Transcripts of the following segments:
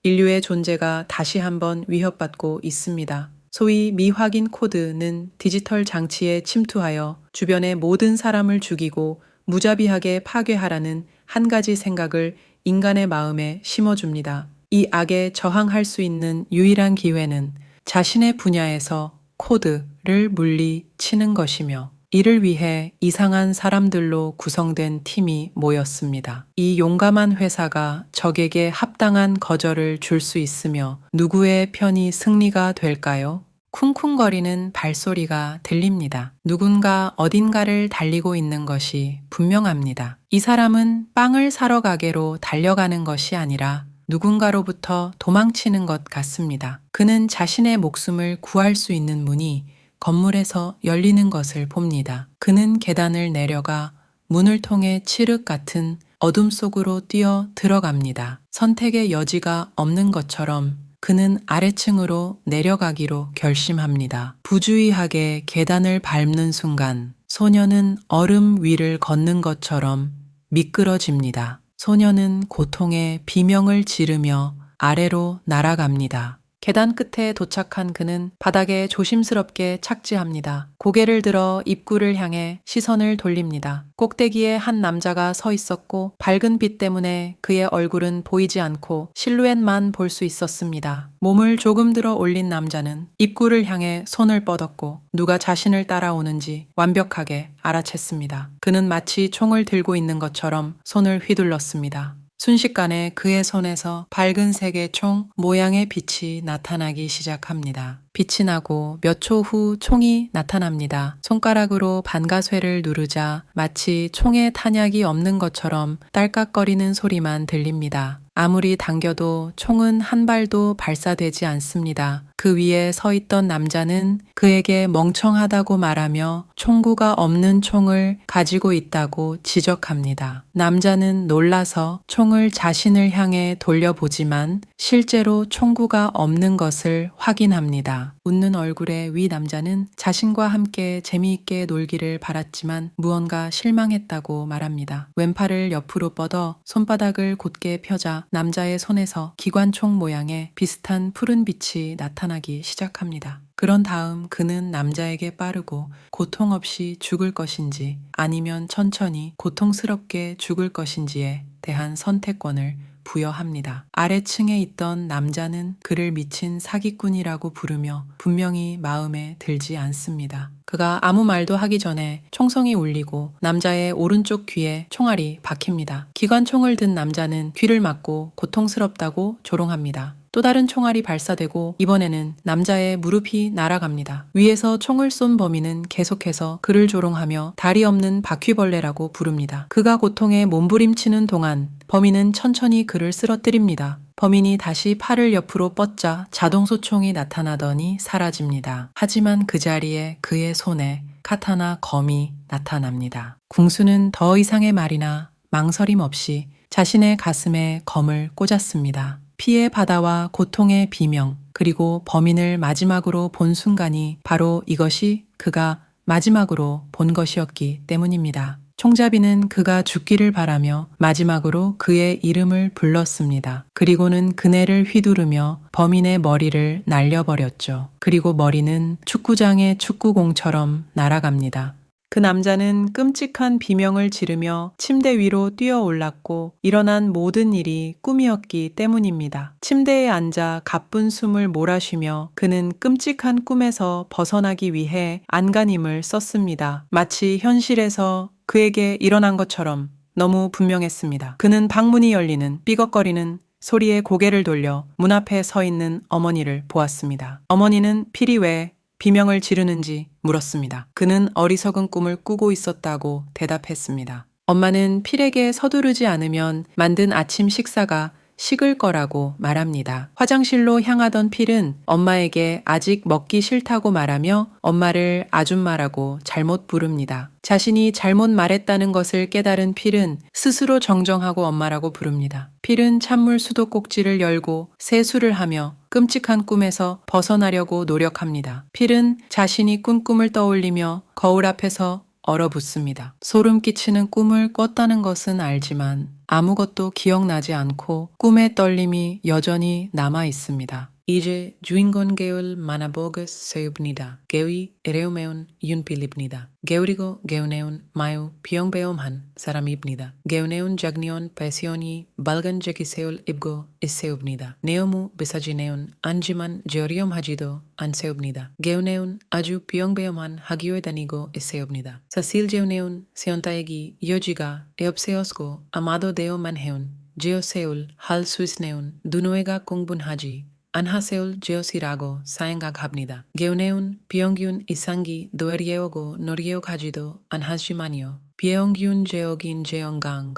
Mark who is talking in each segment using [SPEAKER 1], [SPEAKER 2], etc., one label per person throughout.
[SPEAKER 1] 인류의 존재가 다시 한번 위협받고 있습니다. 소위 미확인 코드는 디지털 장치에 침투하여 주변의 모든 사람을 죽이고 무자비하게 파괴하라는 한 가지 생각을 인간의 마음에 심어줍니다. 이 악에 저항할 수 있는 유일한 기회는 자신의 분야에서 코드를 물리치는 것이며, 이를 위해 이상한 사람들로 구성된 팀이 모였습니다. 이 용감한 회사가 적에게 합당한 거절을 줄 수 있으며 누구의 편이 승리가 될까요? 쿵쿵거리는 발소리가 들립니다. 누군가 어딘가를 달리고 있는 것이 분명합니다. 이 사람은 빵을 사러 가게로 달려가는 것이 아니라 누군가로부터 도망치는 것 같습니다. 그는 자신의 목숨을 구할 수 있는 문이 건물에서 열리는 것을 봅니다. 그는 계단을 내려가 문을 통해 칠흑 같은 어둠 속으로 뛰어 들어갑니다. 선택의 여지가 없는 것처럼 그는 아래층으로 내려가기로 결심합니다. 부주의하게 계단을 밟는 순간 소녀는 얼음 위를 걷는 것처럼 미끄러집니다. 소녀는 고통에 비명을 지르며 아래로 날아갑니다. 계단 끝에 도착한 그는 바닥에 조심스럽게 착지합니다. 고개를 들어 입구를 향해 시선을 돌립니다. 꼭대기에 한 남자가 서 있었고 밝은 빛 때문에 그의 얼굴은 보이지 않고 실루엣만 볼 수 있었습니다. 몸을 조금 들어 올린 남자는 입구를 향해 손을 뻗었고 누가 자신을 따라오는지 완벽하게 알아챘습니다. 그는 마치 총을 들고 있는 것처럼 손을 휘둘렀습니다. 순식간에 그의 손에서 밝은 색의 총 모양의 빛이 나타나기 시작합니다. 빛이 나고 몇 초 후 총이 나타납니다. 손가락으로 반가쇠를 누르자 마치 총에 탄약이 없는 것처럼 딸깍거리는 소리만 들립니다. 아무리 당겨도 총은 한 발도 발사되지 않습니다. 그 위에 서 있던 남자는 그에게 멍청하다고 말하며 총구가 없는 총을 가지고 있다고 지적합니다. 남자는 놀라서 총을 자신을 향해 돌려보지만 실제로 총구가 없는 것을 확인합니다. 웃는 얼굴의 위 남자는 자신과 함께 재미있게 놀기를 바랐지만 무언가 실망했다고 말합니다. 왼팔을 옆으로 뻗어 손바닥을 곧게 펴자 남자의 손에서 기관총 모양의 비슷한 푸른 빛이 나타나기 시작합니다. 그런 다음 그는 남자에게 빠르고 고통 없이 죽을 것인지 아니면 천천히 고통스럽게 죽을 것인지에 대한 선택권을 부여합니다. 아래층에 있던 남자는 그를 미친 사기꾼이라고 부르며 분명히 마음에 들지 않습니다. 그가 아무 말도 하기 전에 총성이 울리고 남자의 오른쪽 귀에 총알이 박힙니다. 기관총을 든 남자는 귀를 막고 고통스럽다고 조롱합니다. 또 다른 총알이 발사되고 이번에는 남자의 무릎이 날아갑니다. 위에서 총을 쏜 범인은 계속해서 그를 조롱하며 다리 없는 바퀴벌레라고 부릅니다. 그가 고통에 몸부림치는 동안 범인은 천천히 그를 쓰러뜨립니다. 범인이 다시 팔을 옆으로 뻗자 자동소총이 나타나더니 사라집니다. 하지만 그 자리에 그의 손에 카타나 검이 나타납니다. 궁수는 더 이상의 말이나 망설임 없이 자신의 가슴에 검을 꽂았습니다. 피의 바다와 고통의 비명, 그리고 범인을 마지막으로 본 순간이 바로 이것이 그가 마지막으로 본 것이었기 때문입니다. 총잡이는 그가 죽기를 바라며 마지막으로 그의 이름을 불렀습니다. 그리고는 그네를 휘두르며 범인의 머리를 날려버렸죠. 그리고 머리는 축구장의 축구공처럼 날아갑니다. 그 남자는 끔찍한 비명을 지르며 침대 위로 뛰어 올랐고 일어난 모든 일이 꿈이었기 때문입니다. 침대에 앉아 가쁜 숨을 몰아쉬며 그는 끔찍한 꿈에서 벗어나기 위해 안간힘을 썼습니다. 마치 현실에서 그에게 일어난 것처럼 너무 분명했습니다. 그는 방문이 열리는 삐걱거리는 소리에 고개를 돌려 문 앞에 서 있는 어머니를 보았습니다. 어머니는 필히 왜 비명을 지르는지 물었습니다. 그는 어리석은 꿈을 꾸고 있었다고 대답했습니다. 엄마는 필에게 서두르지 않으면 만든 아침 식사가 식을 거라고 말합니다. 화장실로 향하던 필은 엄마에게 아직 먹기 싫다고 말하며 엄마를 아줌마라고 잘못 부릅니다. 자신이 잘못 말했다는 것을 깨달은 필은 스스로 정정하고 엄마라고 부릅니다. 필은 찬물 수도꼭지를 열고 세수를 하며 끔찍한 꿈에서 벗어나려고 노력합니다. 필은 자신이 꾼 꿈을 떠올리며 거울 앞에서 얼어붙습니다. 소름 끼치는 꿈을 꿨다는 것은 알지만 아무것도 기억나지 않고 꿈의 떨림이 여전히 남아 있습니다. 이제 주인공 개울 만나보겠습니다. 개울이 에레오메온 윤필입니다. 개울이고 개운해온 마유 비용배엄한 사람입니다. 개운해온 작니온 패시온이 밝은 재킷을 입고 있습니다. 네오무 비사지네온 안지만 저리엄하지도 않습니다. 개운해온 아주 비용배엄한 학교에 다니고 있습니다. 사실 재운해온 세온타에게 여지가 없세었고 아마도 되어만 해온 제어세울 할 수 있네온 두노에가 공분하지 안하세울 제어시라고 생각합니다. 개운해온 비용균 이상기 도에리에오고 노리에오가지도 안하지만요. 비용균 제어긴 제영강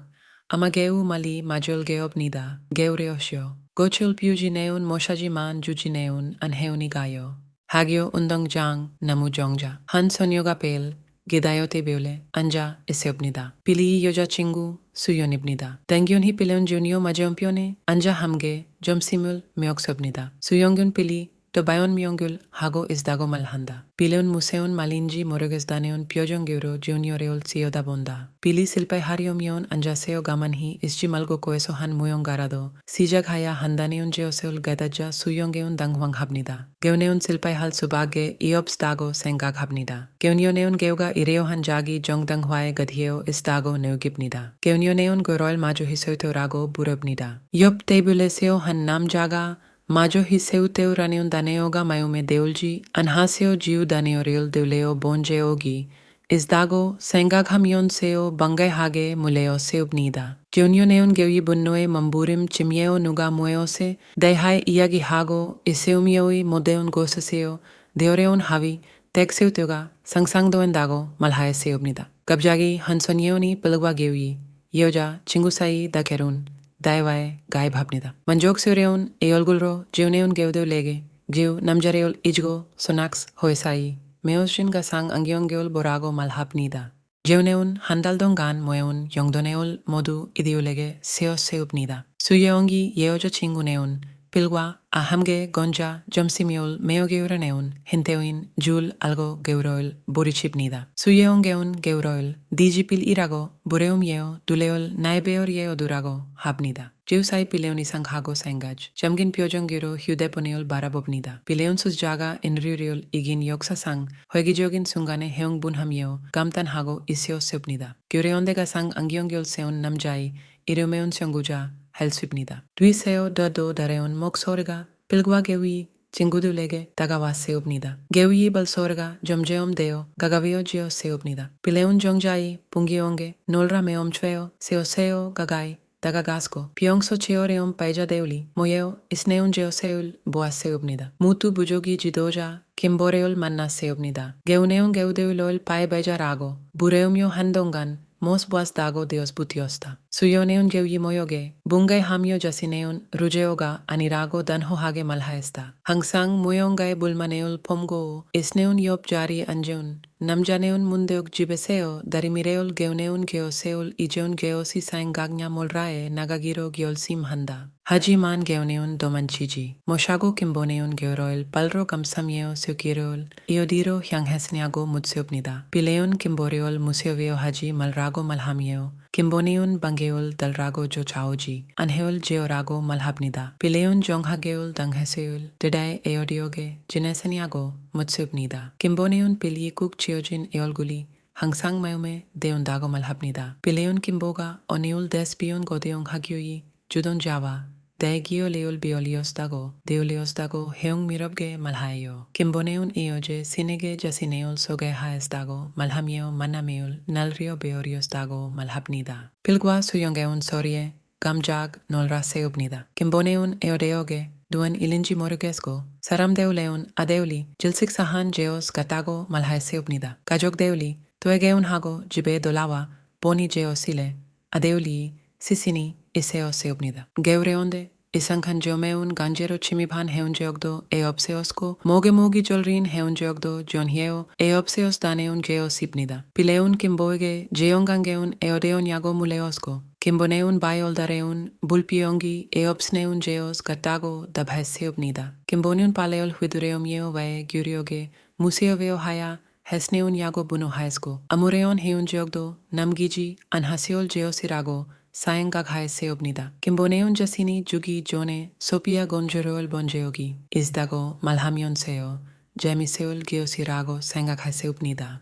[SPEAKER 1] 아마 개우 말리 마졸개옵니다. 개우레오쇼 고출 뷰지네온 모샤지만 주지네온 안해오니가요. 학교 운동장 나무정자 한 소녀가 벨 기다요테 배울에 앉아 있습니다. 빌리 여자친구 수연입니다. 당연히 빌리온 주니어 마점편에 앉아 함께 점심을 먹습니다. 수영균 빌리 또 바이온 미용글 하고 있다고 말한다. 빌리온 무세운 말인지 모르겠다네온 표정으로 주니어를 씌어다본다. 빌리 실패하려면 앉아세요 가만히 있지 말고 거에서 한 무용가라도 시작해야 한다네온 제어세울 가다자 수영개운 당황합니다. 개운해온 실패할 수밖에 없다고 생각합니다. 개운여내온 개우가 이래요한 자기 정당화에 가디어 있다고 느낍니다. 개운여내온 그럴 마주 희소토라고 부릅니다. 옆 테이블에서 한 남자가 마저 희세우테우라네온 다네오가 마요메 데울지 안하세요 지우 다네오를 데울레오 본제오기 있다고 생각하면서요 반가하게 물레어 세웁니다. 주니어네온 개위 분노의 몸부림 침예오 누가 모여세 대하에 이야기하고 있으며의 모대온 곳에서요 데어레온 하위 덱세우테가 상상도 한다고 말하였습니다. 갑자기 한 소녀이 빌과 개위 여자 친구 사이 다케룬 다이와에 가입합니다. 만족스러운 이 얼굴로 지우네온 개우들에게 지우 남자를 잊고 소낙스 호에사이 메오신가 상 안경을 보라고 말합니다. 지우네온 한 달 동안 모여온 영도네올 모두 이디올에게 세웁니다. 수영기 여자 친구네온 빌과 함께 건자 점심을 메어게우러내온 힌테오인 줄 알고 게우러를 보리칩니다. 수예온 게운 게우러를 디지필이라고 부레움예어 둘레올 나이베어리에어두라고 합니다. 지우사이 빌레온 이상하고 생각 잠긴 표정으로 휴대폰을 바라봅니다. 빌레온 수자가 인류를 이긴 역사상 획기적인 순간에 해응분하며 감탄하고 있었습니다. 교레온대가 상 안경을 세운 남자의 이름에온 연구자 헬수입니다. 뒤세어 더도 다래온 목소리가 빌과 개위 친구들에게 다가왔습니다. 개위의 발소리가 점점되어 가까워지었습니다. 빌레온 정자의 분기온게 놀라며 멈춰 세우세요 가까이 다가갔고 비용소 어려운 바이자데울이 모여 있네온 제어세울 보았습니다. 무투 부족이 지도자 김보레를 만났습니다. 개우네온 개우데울을 바이바이자라고 부레우며 한동안 못 보았다고 되었부티었다. 수연해온 개위 모욕에 분가하며 자신해온 루제오가 아니라고 단호하게 말하였다. 항상 모형가에 불만해올 폼고 있네온 옆자리에 앉은 남자네온 문대옥 집에세요 다리미레올 개우네온 개어세올 이제온 개어시 생각냐 몰라에 나가기로 결심한다. 하지만 개우네온 도망치지 못하고 김보네온 개어를 발로 감싸며 쇠기를 어디로 향했느냐고 묻습니다. 빌레온 김보레올 무서워 하지 말라고 말하며 김보네온 방개올 달라고 쫓아오지 안해올 제어라고 말합니다. 빌레온 정하게올 당해세올 드다의 에어디오게 지내세냐고 묻습니다. 김보네온 빌리 꾹 지어진 얼굴이 항상 마음에 대온다고 말합니다. 빌레온 김보가 어니올 데스비온 고대용 학교의 주동자와 대기올레올 비올리었다고 데올리었다고 해용미럽게 말하여 김보네온 이어제 신에게 자신을 소개하였다고 말하며 만나매올 날려 베어리었다고 말합니다. 빌과 수영개온 소리에 깜짝 놀라세웁니다. 김보네온 에어대역에 누운 일인지 모르겠고 사람 데울레온 아데울이 질식사한 제오스 같다고 말하였습니다. 가족 데울이 도에게온하고 집에 돌아와 보니 제오실에 아데울이 시신이 있었습니다. 게으레온데 이상한 점에온 간제로 침입한 해운지역도 에없세었고 모기모기 졸린 해운지역도 존히에오 에없세었다네온 제오십니다. 빌레온 김보에게 제용관계온 에어데온야고 물레었고 김보네온 바이올다레온 불피용기 에없스네온 제오스 같다고 답했습니다. 김보는 팔레올 휘두레오미오 와의 규리오게 무세어웨오 하야 해스네온 야고 분노하였고 아무레온 해운 지역도 남기지 않하세올 제옷이라고 사행각하였사옵니다. 김보네온 자신이 주기 전에 소피아 곤주로를 본 적이 있다고 말하면서요. 재미세울 기엇이라고 생각하사옵니다.